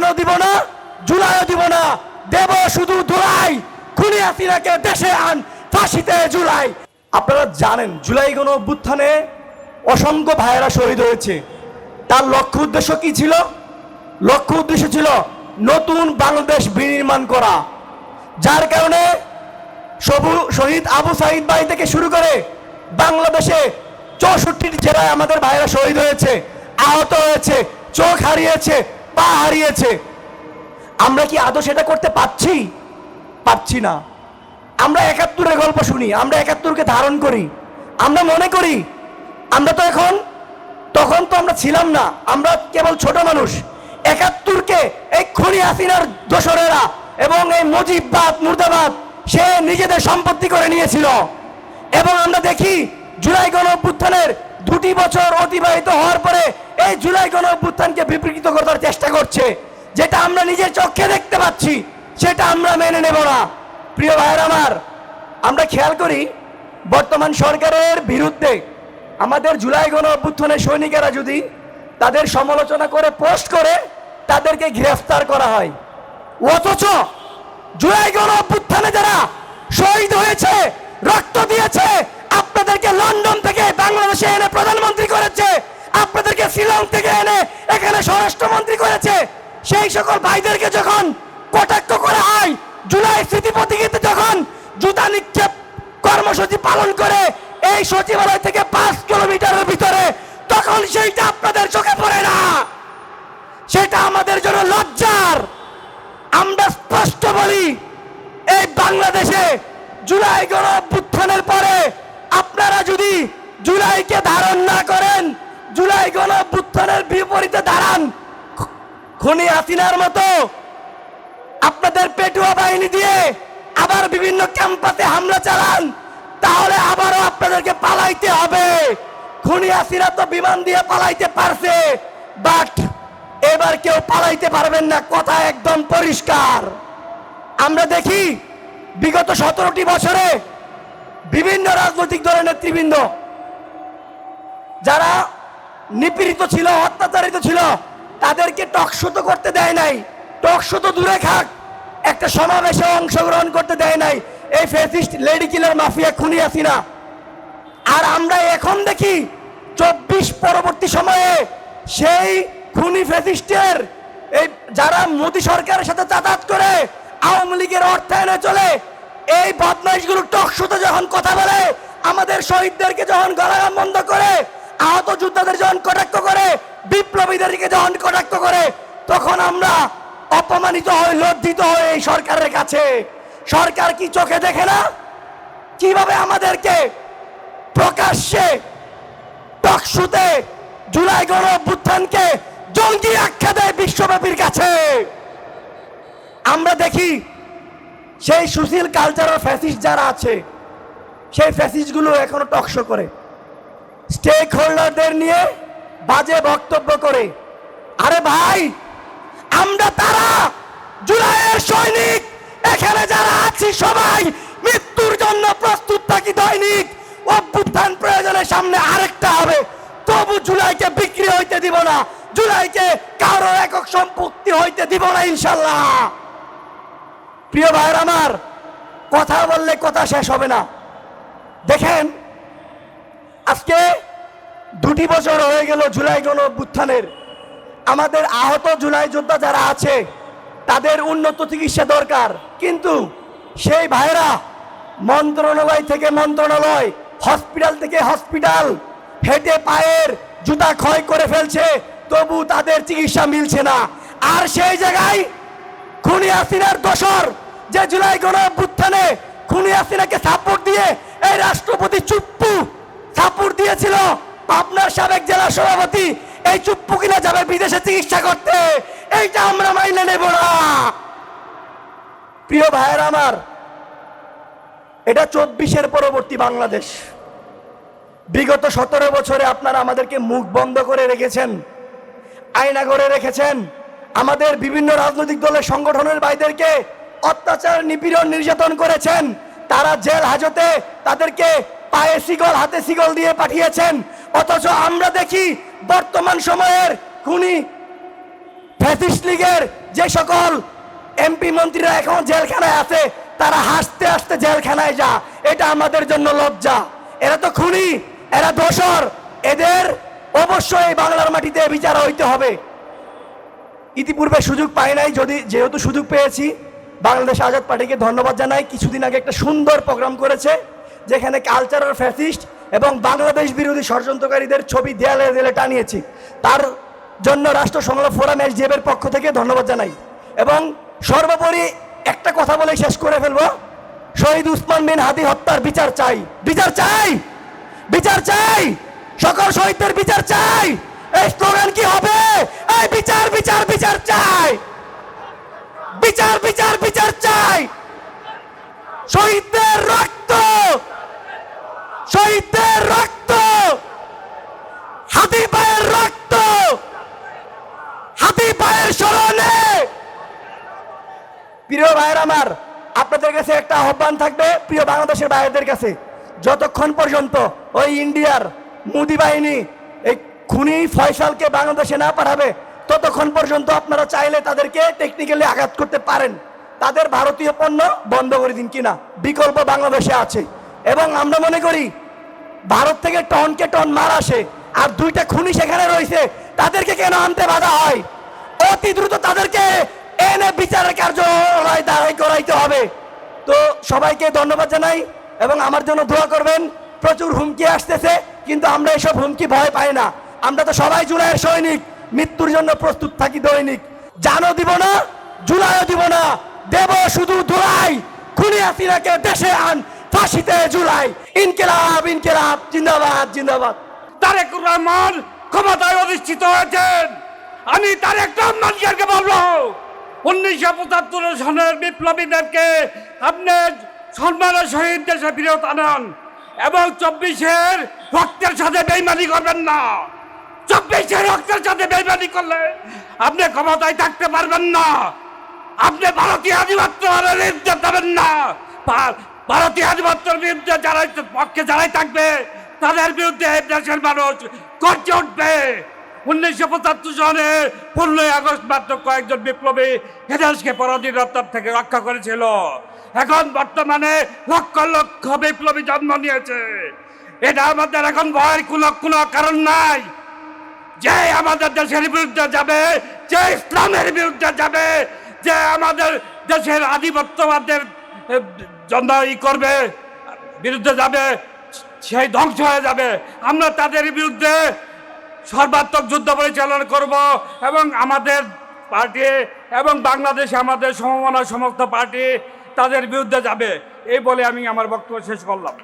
আগস্টও দিব না, জুলাইও দিব না, দেব শুধু ধুলাই। খুনি হাসিনাকে দেশে আন, ফাঁসিতে জুলাই। আপনারা জানেন জুলাই গণ অভ্যুত্থানে অসংখ্য ভাইয়েরা শহীদ হয়েছে। তার লক্ষ্য উদ্দেশ্য কি ছিল? লক্ষ্য উদ্দেশ্য ছিল নতুন বাংলাদেশ বিনির্মাণ করা। যার কারণে শহীদ আবু সাইদ ভাই থেকে শুরু করে বাংলাদেশে 64 জেলায় আমাদের ভাইয়েরা শহীদ হয়েছে, আহত হয়েছে, চোখ হারিয়েছে, পা হারিয়েছে। আমরা কি আদৌ সেটা করতে পারছি না। আমরা 71-এর গল্প শুনি, আমরা 71-কে ধারণ করি, আমরা মনে করি আমরা তো তখন তো আমরা ছিলাম না, আমরা কেবল ছোট মানুষ। 71-কে এই খুনি হাসিনার দোসরেরা এবং এই মুজিববাদ মুর্দাবাদ সে নিজেদের সম্পত্তি করে নিয়েছিল। এবং আমরা দেখি জুলাই গণ অভ্যুত্থানের 2 বছর অতিবাহিত হওয়ার পরে এই জুলাই গণ অভ্যুত্থানকে বিকৃত করার চেষ্টা করছে। যেটা আমরা নিজের চোখে দেখতে পাচ্ছি, সেটা আমরা মেনে নেব না। প্রিয় ভাইয়ের আমার, আমরা খেয়াল করি বর্তমান সরকারের বিরুদ্ধে আমাদের জুলাই গণ অভ্যুত্থানের সৈনিকেরা যদি তাদের সমালোচনা করে পোস্ট করে, তাদেরকে গ্রেফতার করা হয়। অথচ জুলাই গণ অভ্যুত্থানে যারা শহীদ হয়েছে, রক্ত দিয়েছে, আপনাদেরকে লন্ডন থেকে বাংলাদেশে এনে প্রধানমন্ত্রী করেছে, আপনাদেরকে শিলং থেকে এনে এখানে স্বরাষ্ট্রমন্ত্রী করেছে, সেই সকল ভাইদেরকে যখন কটাক্ষ করা হয়, জুলাই স্মৃতি প্রতীকীতে যখন জুতা নিক্ষেপ কর্মসূচি পালন করে এই সচিবালয় থেকে 5 কিলোমিটারের ভিতরে, তখন সেইটা আপনাদের চোখে পড়ে না। সেটা আমাদের জন্য লজ্জার। আমরা স্পষ্ট বলি, এই বাংলাদেশে জুলাই গণ অভ্যুত্থানের পরে আপনারা যদি জুলাইকে ধারণ না করেন, জুলাই গণ অভ্যুত্থানের বিপরীতে দাঁড়ান, খুনি হাসিনার মতো আপনাদের পেটুয়া বাহিনী দিয়ে আবার বিভিন্ন ক্যাম্পাসে হামলা চালান, তাহলে আবারও আপনাদেরকে পালাইতে হবে। খুনি হাসিনা তো বিমান দিয়ে পালাইতে পারছে, বাট এবার কেউ পালাইতে পারবেন না, কথা একদম পরিষ্কার। আমরা দেখি বিগত 17টি বছরে বিভিন্ন রাজনৈতিক দলের নেতৃবৃন্দ যারা নিপীড়িত ছিল, অত্যাচারিত ছিল, তাদেরকে টকশো তো করতে দেয় নাই। টকশো তো দূরে থাক, একটা সমাবেশে অংশগ্রহণ করতে দেয় নাই এই ফ্যাসিস্ট লেডি কিলার মাফিয়া খুনি হাসিনা। আর আমরা এখন দেখি 24 পরবর্তী সময়ে সেই খুনি ফ্যাসিস্টের এই যারা মোদী সরকারের সাথে যাতায়াত করে, আওয়ামী লীগের অর্থায়নে চলে, এই বদমাইশগুলো টকশোতে যখন কথা বলে, আমাদের শহীদদেরকে যখন গলাগাম বন্ধ করে, আহত যোদ্ধাদের যখন কটাক্ষ করে, বিপ্লবীদেরকে যখন কটাক্ষ করে, তখন আমরা অপমানিত হই, লজ্জিত হই এই সরকারের কাছে। সরকার কি চোখে দেখে না কিভাবে আমাদেরকে প্রকাশ্যে টকশোতে জুলাই গণ অভ্যুত্থানকে জঙ্গি আখ্যা দেয় বিশ্বব্যাপীর কাছে? আমরা দেখি সেই সুশীল কালচারাল ফ্যাসিস্ট যারা আছে, সেই ফ্যাসিস্টগুলো এখনো টকশো করে, স্টেক হোল্ডারদের নিয়ে বাজে বক্তব্য করে। আরে ভাই, আমরা তারা জুলাইয়ের সৈনিক, এখানে যারা আছি সবাই মৃত্যুর জন্য প্রস্তুত থাকি দৈনিক। অভ্যুত্থান প্রয়োজনের সামনে আরেকটা হবে, তবু জুলাইকে বিক্রি হইতে দিব না, জুলাইকে কারো একক সম্পত্তি হইতে দিব না ইনশাল্লাহ। প্রিয় ভাইয়ের আমার, কথা বললে কথা শেষ হবে না। দেখেন, আজকে 2 বছর হয়ে গেল জুলাই গণ অভ্যুত্থানের। আমাদের আহত জুলাই যোদ্ধা যারা আছে, তাদের উন্নত চিকিৎসা দরকার, কিন্তু সেই ভাইরা মন্ত্রণালয় থেকে মন্ত্রণালয়, হসপিটাল থেকে হসপিটাল, হেঁটে পায়ের জুতা ক্ষয় করে ফেলছে, তবু তাদের চিকিৎসা মিলছে না। আর সেই জায়গায় খুনি হাসিনার দোসর যে জুলাই গণ অভ্যুত্থানে খুনি হাসিনাকে সাপোর্ট দিয়ে এই রাষ্ট্রপতি চুপ্পু সাপোর্ট দিয়েছিল, আপনার সাবেক জেলা সভাপতি, এই চুপ্পু কিনা যাবে বিদেশে চিকিৎসা করতে, এইটা আমরা মাইনে নেব না। প্রিয় ভাইয়ের আমার, এটা 24-এর পরবর্তী বাংলাদেশ। বিগত 17 বছরে আপনারা আমাদেরকে মুখ বন্ধ করে রেখেছেন, আয়না করে রেখেছেন। আমাদের বিভিন্ন রাজনৈতিক দলের সংগঠনের ভাইদেরকে অত্যাচার, নিপীড়ন, নির্যাতন করেছেন। তারা জেল হাজতে তাদেরকে পায়ে শিকল, হাতে শিকল দিয়ে পাঠিয়েছেন। অথচ আমরা দেখি বর্তমান সময়ের খুনি ফ্যাসিস্ট লীগের যে সকল এমপি মন্ত্রীরা এখন জেলখানায় আছে তারা হাসতে হাসতে জেলখানায় যা, এটা আমাদের জন্য লজ্জা। এরা তো খুনি, এরা দোষর, এদের অবশ্যই বাংলার মাটিতে বিচার হইতে হবে। ইতিপূর্বে সুযোগ পাই নাই, যেহেতু সুযোগ পেয়েছি বাংলাদেশ আজাদ পার্টিকে ধন্যবাদ জানাই। কিছুদিন আগে একটা সুন্দর প্রোগ্রাম করেছে যেখানে কালচারাল ফ্যাসিস্ট এবং বাংলাদেশ বিরোধী ষড়যন্ত্রকারীদের ছবি দেয়ালে দেয়ালে টানিয়েছি। তার জন্য রাষ্ট্র সংগ্রাম ফোরাম এসডিএফের পক্ষ থেকে ধন্যবাদ জানাই। এবং সর্বোপরি একটা কথা বলে শেষ করে ফেলবো, শহীদ উসমান বিন হাদি হত্যার বিচার চাই, বিচার চাই, বিচার চাই, সকল শহীদদের বিচার চাই। এই স্লোগান কি হবে? এই বিচার বিচার বিচার চাই, বিচার বিচার বিচার চাই। শহীদদের রক্ত, শহীদদের রক্ত, হাতি পায়ের রক্ত, হাতি পায়ের স্মরণে। প্রিয় ভাইয়ের আমার, আপনাদের কাছে একটা আহ্বান থাকবে, প্রিয় বাংলাদেশের ভাইদের কাছে, যতক্ষণ পর্যন্ত ওই ইন্ডিয়ার মোদি বাহিনী এই খুনি ফয়সালকে বাংলাদেশে না পাঠাবে ততক্ষণ পর্যন্ত আপনারা চাইলে তাদেরকে টেকনিক্যালি আঘাত করতে পারেন। তাদের ভারতীয় পণ্য বন্ধ করে দিন, কিনা বিকল্প বাংলাদেশে আছে। এবং আমরা মনে করি ভারত থেকে টনকে টন মাল আসে, আর দুইটা খুনি সেখানে রয়েছে, তাদেরকে কেন আনতে বাধা হয়? অতি দ্রুত তাদেরকে এনে বিচারের কার্যালয় দাঁড়াই করাইতে হবে। তো সবাইকে ধন্যবাদ জানাই এবং আমার জন্য দোয়া করবেন। প্রচুর হুমকি আসতেছে, কিন্তু আমরা এসব হুমকি ভয় পাই না। আমরা তো সবাই জুলাইয়ের সৈনিক, মৃত্যুর জন্য প্রস্তুত থাকি দৈনিক। জানও দিব না, জুলাইও দিব না, দেব শুধু দোলাই। খুনি হাসিনাকে দেশে আন, ফাঁসিতে জুলাই। ইনকিলাব ইনকিলাব, জিন্দাবাদ জিন্দাবাদ। তারেক রহমান ক্ষমতায় অধিষ্ঠিত হয়েছেন। আমি তারেক রহমানকে বলবো, 1975 সনের বিপ্লবীদেরকে আপনি সম্মানের সহিত দেশে ফিরত আনান এবং 24-এর রক্তের সাথে বেইমানি করবেন না। 24-এর রক্তের সাথে বেইমানি করলে আপনি ক্ষমতায় থাকতে পারবেন না। আপনি ভারতীয় আধিপত্যের বিরুদ্ধে যাবেন না। ভারতীয় আধিপত্যের বিরুদ্ধে পক্ষে যারাই থাকবে তাদের বিরুদ্ধে দেশের মানুষ গর্জে উঠবে। 1975 সনে 15 আগস্ট মাত্র কয়েকজন বিপ্লবী এদেশকে পরাধীনতার থেকে রক্ষা করেছিল। এখন বর্তমানে লক্ষ লক্ষ বিপ্লবী জন্ম নিয়েছে। এটা আমাদের এখন ভয়ের কোনো কারণ নাই। যে আমাদের দেশের বিরুদ্ধে যাবে, যে ইসলামের বিরুদ্ধে যাবে, যে আমাদের দেশের আধিপত্যবাদের জন্য করবে, বিরুদ্ধে যাবে, সেই ধ্বংস হয়ে যাবে। আমরা তাদের বিরুদ্ধে সর্বাত্মক যুদ্ধ পরিচালনা করব এবং আমাদের পার্টি এবং বাংলাদেশে আমাদের সমমনা সমস্ত পার্টি তাদের বিরুদ্ধে যাবে। এই বলে আমি আমার বক্তব্য শেষ করলাম।